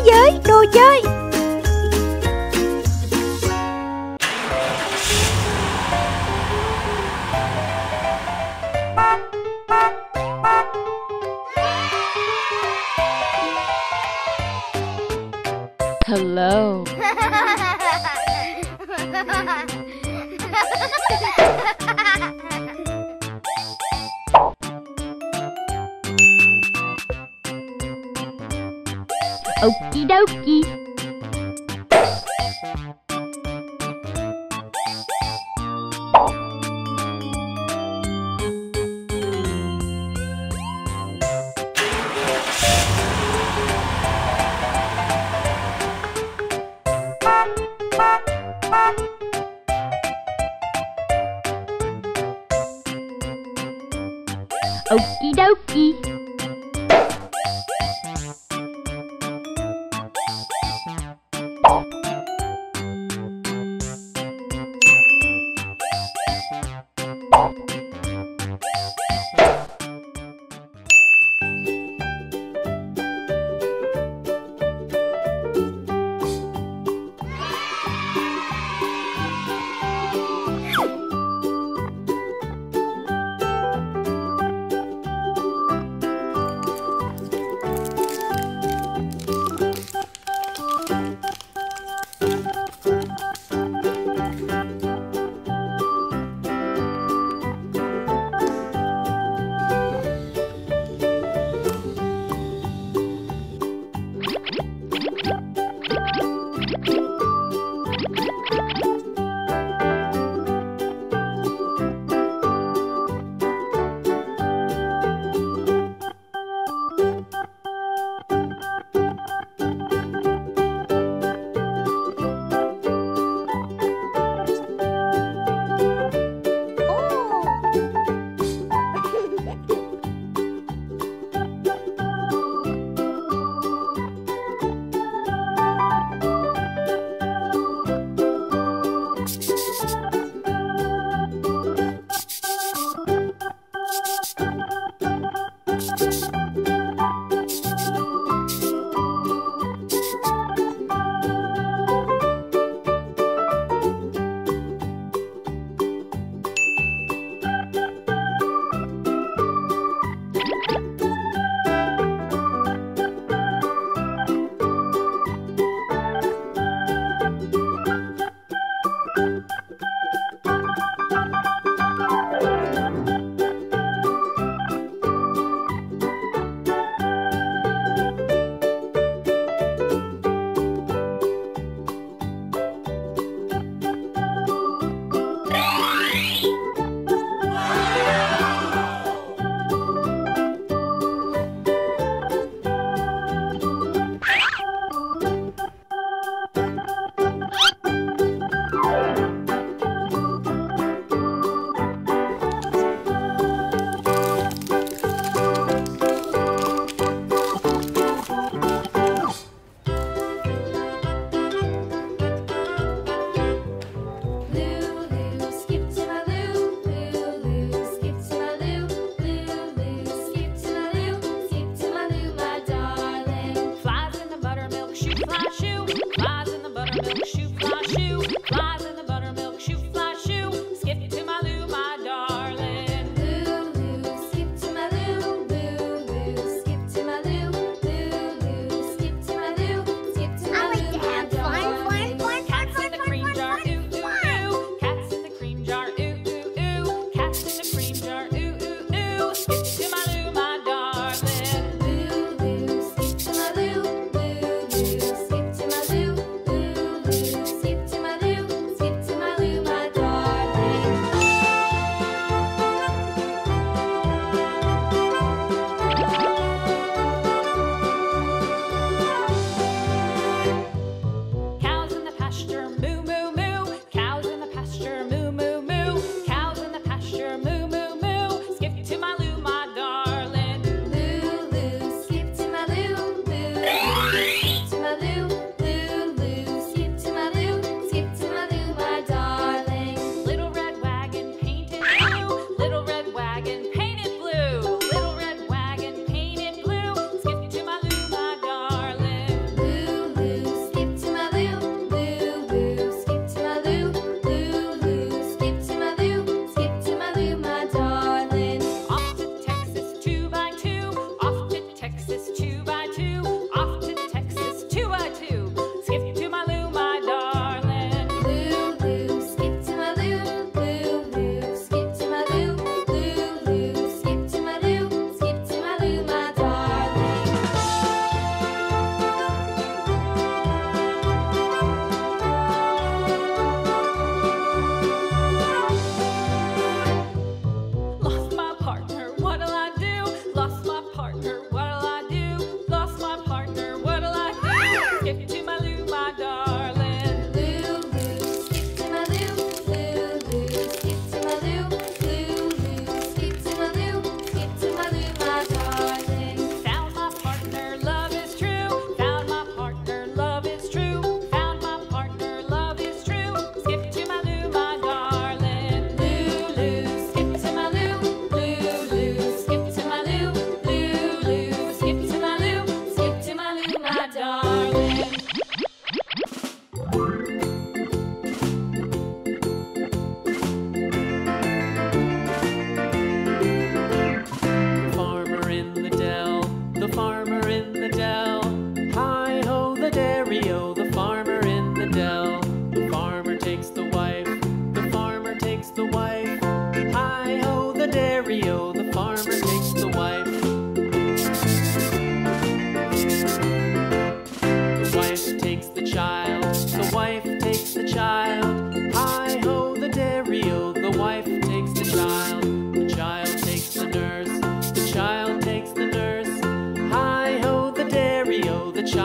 giới đồ chơi. Hello. Okie dokie. Okie dokie.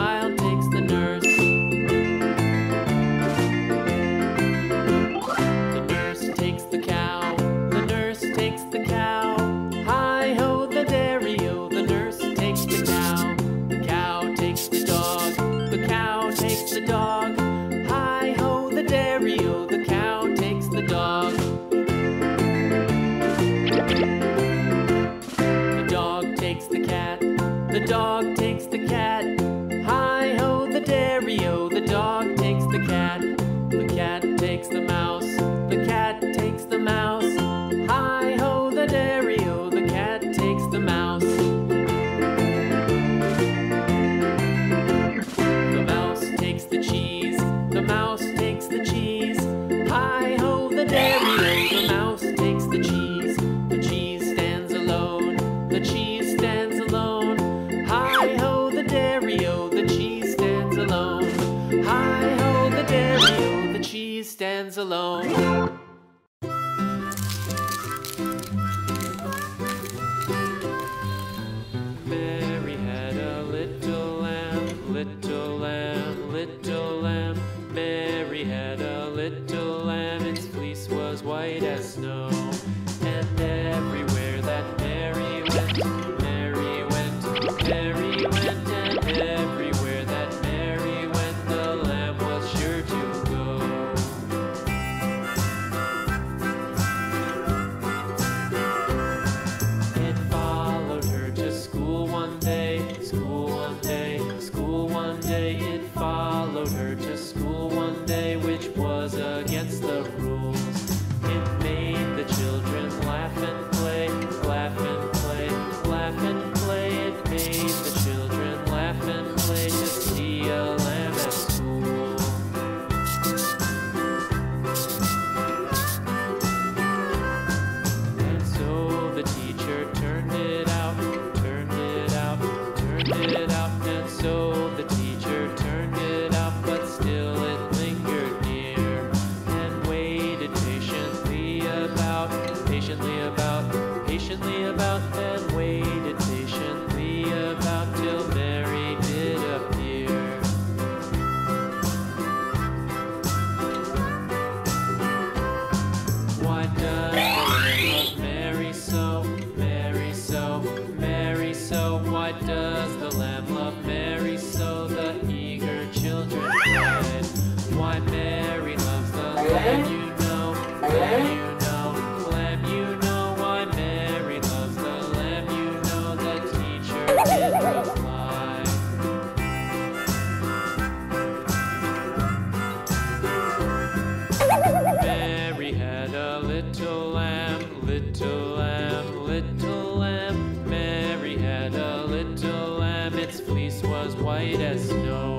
child takes the nurse. The nurse takes the cow. The nurse takes the cow. Hi-ho, the dairy-o, the nurse takes the cow. The cow takes the dog. The cow takes the dog. Hi-ho, the dairy-o, the cow takes the dog. The dog takes the cat. The dog takes the cat. Hi-ho, the dairy-o, the dog takes the cat. The cat takes the mouse. The cat takes the mouse. Hi-ho, the dairy-o, the cat takes the mouse. The mouse takes the cheese. The mouse takes the cheese. Hi-ho, the dairy-o, the mouse takes the cheese. The cheese stands alone. The cheese stands alone. Hi-ho, the dairy-o, the cheese stands alone. Hi-ho, the dairy-o, the cheese stands alone. Mary had a little lamb, little lamb, little lamb. Mary had a little lamb, its fleece was white as snow. And everywhere that Mary went, Mary went, Mary went. And everywhere that Mary went, the lamb was sure to go. It followed her to school one day, school one day, school one day. It followed her to school one day, which was against the rules. It made the children laugh and play, laugh and play, laugh and play. It made the children laugh and play to see a lamb at school. And so the teacher turned it out, turned it out, turned it out. And so the teacher turned it out, but still it lingered near and waited patiently about, patiently about, patiently about, and waited patiently about till Mary did appear. Why does the lamb love Mary so, Mary so, Mary so? Why does the lamb love Mary so? The eager children cried. Why Mary loves the lamb, you know, lamb, you know, lamb, you know. Why Mary loves the lamb, you know. The teacher did reply. Mary had a little lamb, little lamb, little lamb. Mary had a little lamb, its fleece was white as snow.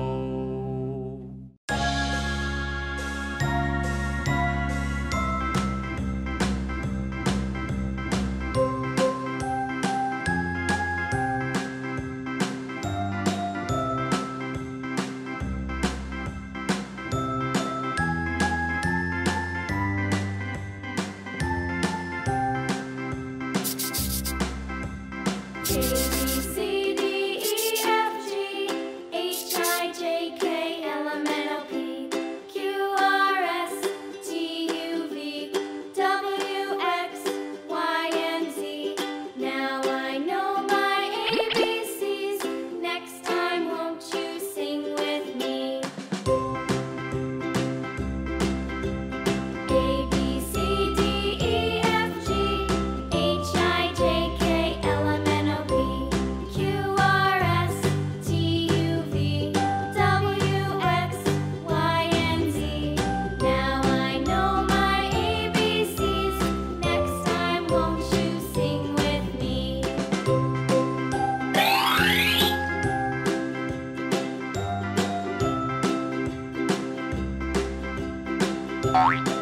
Bye.